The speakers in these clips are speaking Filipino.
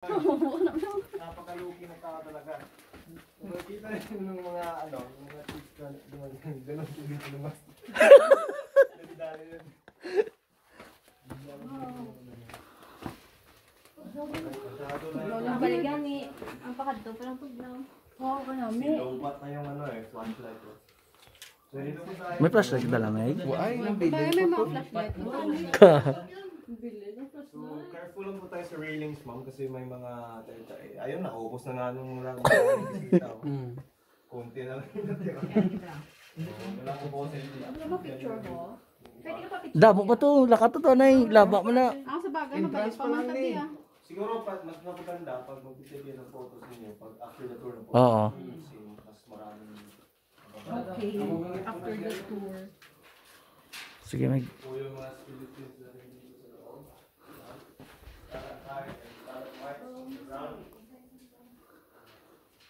Napakaluki ng tao talaga. Kita rin yung mga ano, yung mga tips na gano'n dito lumas. Dali-dali yun. Lolang baligan ni ang pakadto parang tugnaw. Oo, kanami. Lobat na yung ano eh, flashlight ko. May flashlight dala, Meg? Ay, nabili May ko mga to. flashlight. So, careful lang po tayo sa railings, ma'am, kasi may mga ayun, naubos na nga nung lang bisita. Konti na lang yung natira. Wala ko po sa Ano ba picture mo? Pwede ka pa picture. Damo pa to, lakato to na laba mo na. Sa bagay, mabalik pa man tabi ah. Siguro mas napaganda pag mag-take ng photos ninyo pag after the tour na po. Oo. Mas maraming Okay, after the tour. Sige, Meg. po yung mga Philippines na rin dito sa loob.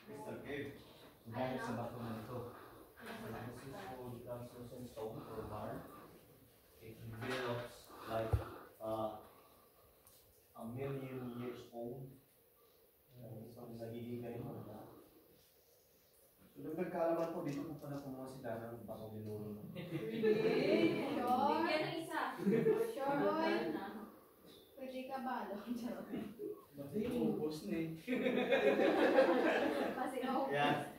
Crystal Cave. Bukod sa bato na ito. This is called translucent stone or mar. It develops like a million years old. So, nagiging ganito na. So, dagdag kaalaman po, dito po pala kumuha si Dara ng bakong nilulo. Bigyan ng isa. Sure. Pwede ka ba? Ubus na eh. Kasi ako.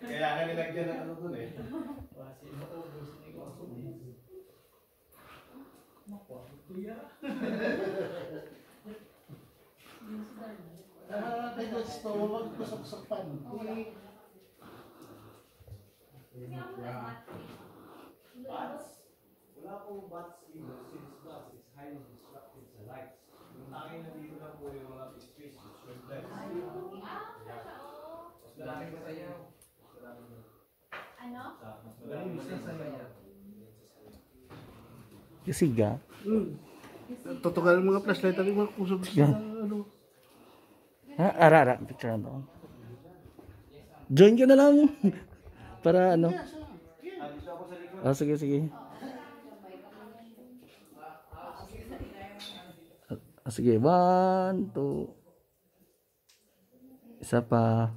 Kaya ka nilagyan ng ano dun eh. Kasi maubos na ikaw ako. Makuha ko kuya. Tayo gusto, huwag kusok-sokan. Bats? Wala pong bats dito. Since bats is highly disruptive sa lights. Yung tangin na dito na po yung mga species. Mas maraming masayaw. Ano? Mas maraming masayaw. Kasiga. Tutugal mga flashlight ang mga kusog sa ano. Ha? Ara, picture na to. Join ka na lang. Para ano. Ah, sige, sige. Ah, sige, 1, 2. Isa pa.